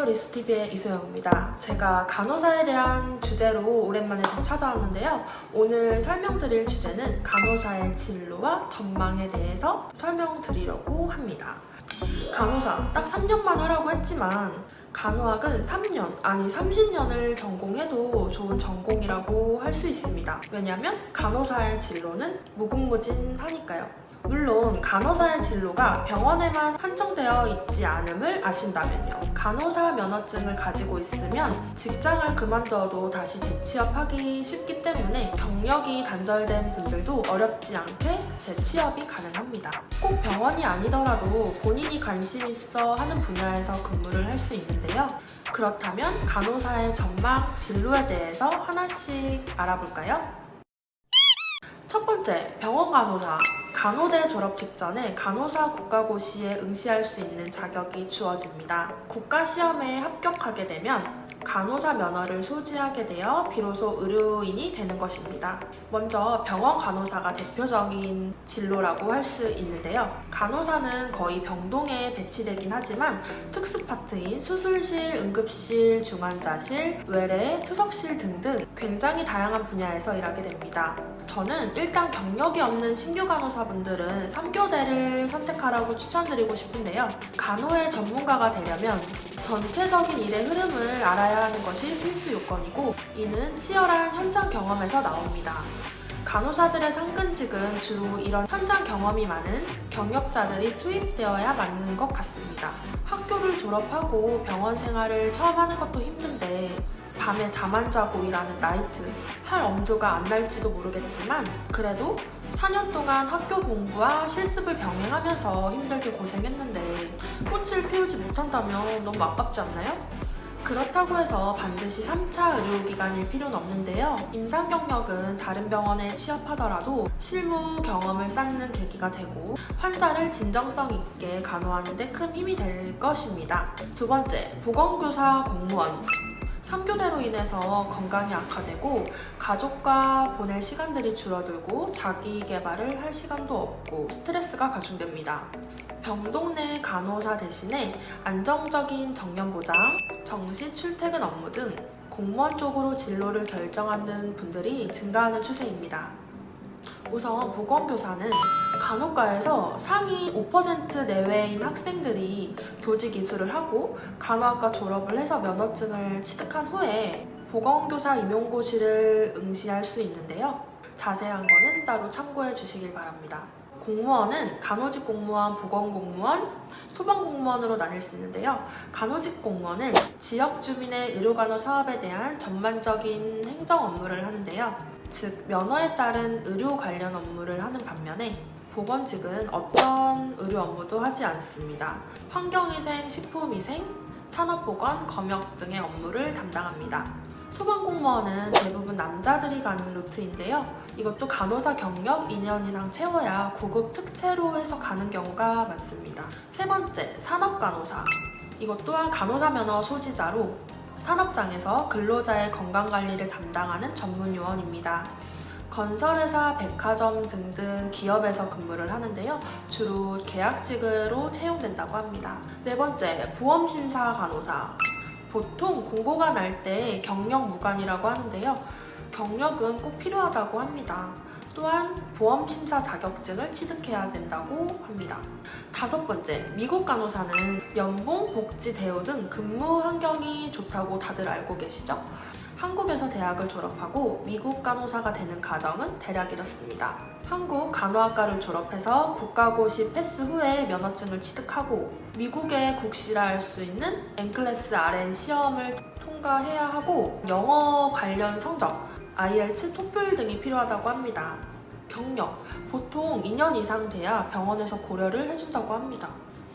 안녕하세요, 리수TV의 이소영입니다. 제가 간호사에 대한 주제로 오랜만에 찾아왔는데요. 오늘 설명드릴 주제는 간호사의 진로와 전망에 대해서 설명드리려고 합니다. 간호사 딱 3년만 하라고 했지만 간호학은 3년, 아니 30년을 전공해도 좋은 전공이라고 할 수 있습니다. 왜냐하면 간호사의 진로는 무궁무진하니까요. 물론 간호사의 진로가 병원에만 한정되어 있지 않음을 아신다면요. 간호사 면허증을 가지고 있으면 직장을 그만둬도 다시 재취업하기 쉽기 때문에 경력이 단절된 분들도 어렵지 않게 재취업이 가능합니다. 꼭 병원이 아니더라도 본인이 관심 있어 하는 분야에서 근무를 할 수 있는데요. 그렇다면 간호사의 전망, 진로에 대해서 하나씩 알아볼까요? 첫 번째, 병원 간호사. 간호대 졸업 직전에 간호사 국가고시에 응시할 수 있는 자격이 주어집니다. 국가시험에 합격하게 되면 간호사 면허를 소지하게 되어 비로소 의료인이 되는 것입니다. 먼저 병원 간호사가 대표적인 진로라고 할 수 있는데요. 간호사는 거의 병동에 배치되긴 하지만 특수 파트인 수술실, 응급실, 중환자실, 외래, 투석실 등등 굉장히 다양한 분야에서 일하게 됩니다. 저는 일단 경력이 없는 신규 간호사분들은 3교대를 선택하라고 추천드리고 싶은데요. 간호의 전문가가 되려면 전체적인 일의 흐름을 알아야 하는 것이 필수 요건이고, 이는 치열한 현장 경험에서 나옵니다. 간호사들의 상근직은 주로 이런 현장 경험이 많은 경력자들이 투입되어야 맞는 것 같습니다. 학교를 졸업하고 병원 생활을 처음 하는 것도 힘든데 밤에 잠 안 자고 일하는 나이트, 할 엄두가 안 날지도 모르겠지만 그래도 4년 동안 학교 공부와 실습을 병행하면서 힘들게 고생했는데 꽃을 피우지 못한다면 너무 아깝지 않나요? 그렇다고 해서 반드시 3차 의료기관일 필요는 없는데요. 임상 경력은 다른 병원에 취업하더라도 실무 경험을 쌓는 계기가 되고 환자를 진정성 있게 간호하는 데 큰 힘이 될 것입니다. 두 번째, 보건교사 공무원. 3교대로 인해서 건강이 악화되고 가족과 보낼 시간들이 줄어들고 자기 개발을 할 시간도 없고 스트레스가 가중됩니다. 병동 내 간호사 대신에 안정적인 정년보장, 정시 출퇴근 업무 등 공무원 쪽으로 진로를 결정하는 분들이 증가하는 추세입니다. 우선 보건교사는 간호과에서 상위 5% 내외인 학생들이 교직 이수를 하고 간호학과 졸업을 해서 면허증을 취득한 후에 보건교사 임용고시를 응시할 수 있는데요. 자세한 거는 따로 참고해 주시길 바랍니다. 공무원은 간호직 공무원, 보건공무원, 소방공무원으로 나뉠 수 있는데요. 간호직 공무원은 지역 주민의 의료간호 사업에 대한 전반적인 행정 업무를 하는데요. 즉, 면허에 따른 의료 관련 업무를 하는 반면에 보건직은 어떤 의료 업무도 하지 않습니다. 환경위생, 식품위생, 산업보건, 검역 등의 업무를 담당합니다. 소방공무원은 대부분 남자들이 가는 루트인데요. 이것도 간호사 경력 2년 이상 채워야 구급 특채로 해서 가는 경우가 많습니다. 세 번째, 산업간호사. 이것 또한 간호사 면허 소지자로 산업장에서 근로자의 건강관리를 담당하는 전문 요원입니다. 건설회사, 백화점 등등 기업에서 근무를 하는데요. 주로 계약직으로 채용된다고 합니다. 네 번째, 보험심사 간호사. 보통 공고가 날 때 경력 무관이라고 하는데요. 경력은 꼭 필요하다고 합니다. 또한 보험심사 자격증을 취득해야 된다고 합니다. 다섯 번째, 미국 간호사는 연봉, 복지, 대우 등 근무 환경이 좋다고 다들 알고 계시죠? 한국에서 대학을 졸업하고 미국 간호사가 되는 과정은 대략 이렇습니다. 한국 간호학과를 졸업해서 국가고시 패스 후에 면허증을 취득하고 미국에 국시라 할 수 있는 N클래스 RN 시험을 통과해야 하고 영어 관련 성적, IELTS, 토플 등이 필요하다고 합니다. 경력, 보통 2년 이상 돼야 병원에서 고려를 해준다고 합니다.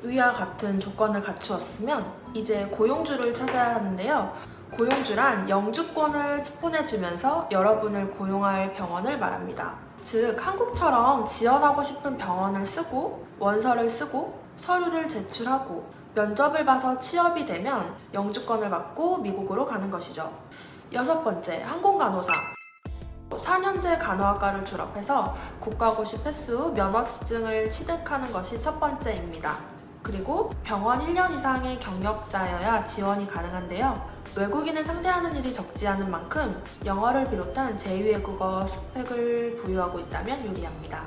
위와 같은 조건을 갖추었으면 이제 고용주를 찾아야 하는데요. 고용주란 영주권을 스폰해주면서 여러분을 고용할 병원을 말합니다. 즉, 한국처럼 지원하고 싶은 병원을 쓰고 원서를 쓰고 서류를 제출하고 면접을 봐서 취업이 되면 영주권을 받고 미국으로 가는 것이죠. 여섯 번째, 항공간호사. 4년제 간호학과를 졸업해서 국가고시 패스 후 면허증을 취득하는 것이 첫 번째입니다. 그리고 병원 1년 이상의 경력자여야 지원이 가능한데요. 외국인을 상대하는 일이 적지 않은 만큼 영어를 비롯한 제2외국어 스펙을 부여하고 있다면 유리합니다.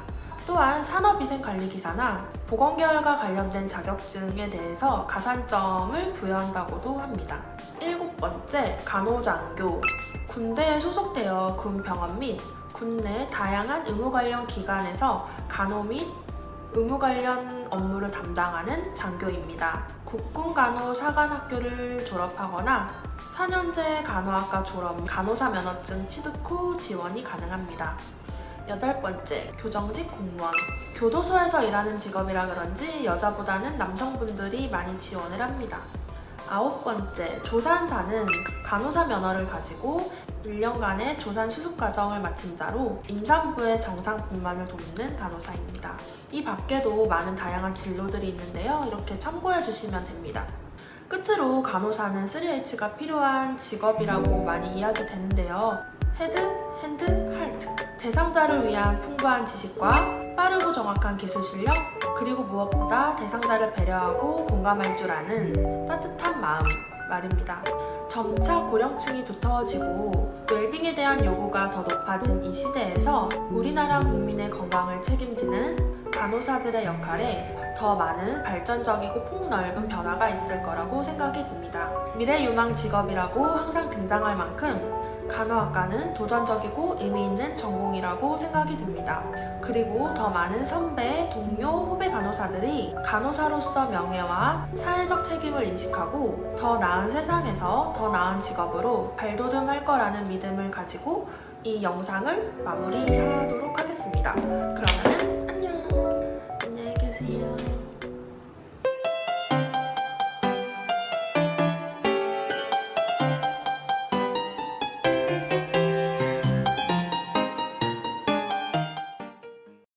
또한 산업위생관리기사나 보건계열과 관련된 자격증에 대해서 가산점을 부여한다고도 합니다. 7번째, 간호장교. 군대에 소속되어 군 병원 및 군내 다양한 의무 관련 기관에서 간호 및 의무 관련 업무를 담당하는 장교입니다. 국군간호사관학교를 졸업하거나 4년제 간호학과 졸업, 간호사 면허증 취득 후 지원이 가능합니다. 8번째, 교정직 공무원. 교도소에서 일하는 직업이라 그런지 여자보다는 남성분들이 많이 지원을 합니다. 9번째, 조산사는 간호사 면허를 가지고 1년간의 조산 수습 과정을 마친 자로 임산부의 정상 분만을 돕는 간호사입니다. 이 밖에도 많은 다양한 진로들이 있는데요. 이렇게 참고해 주시면 됩니다. 끝으로 간호사는 3H가 필요한 직업이라고 많이 이야기되는데요. 헤드, 핸드, 하트. 대상자를 위한 풍부한 지식과 빠르고 정확한 기술 실력, 그리고 무엇보다 대상자를 배려하고 공감할 줄 아는 따뜻한 마음 말입니다. 점차 고령층이 두터워지고 웰빙에 대한 요구가 더 높아진 이 시대에서 우리나라 국민의 건강을 책임지는 간호사들의 역할에 더 많은 발전적이고 폭넓은 변화가 있을 거라고 생각이 듭니다. 미래 유망 직업이라고 항상 등장할 만큼 간호학과는 도전적이고 의미 있는 전공이라고 생각이 듭니다. 그리고 더 많은 선배, 동료, 후배 간호사들이 간호사로서 명예와 사회적 책임을 인식하고 더 나은 세상에서 더 나은 직업으로 발돋움할 거라는 믿음을 가지고 이 영상을 마무리하도록 하겠습니다. 그러면은 안녕! 안녕히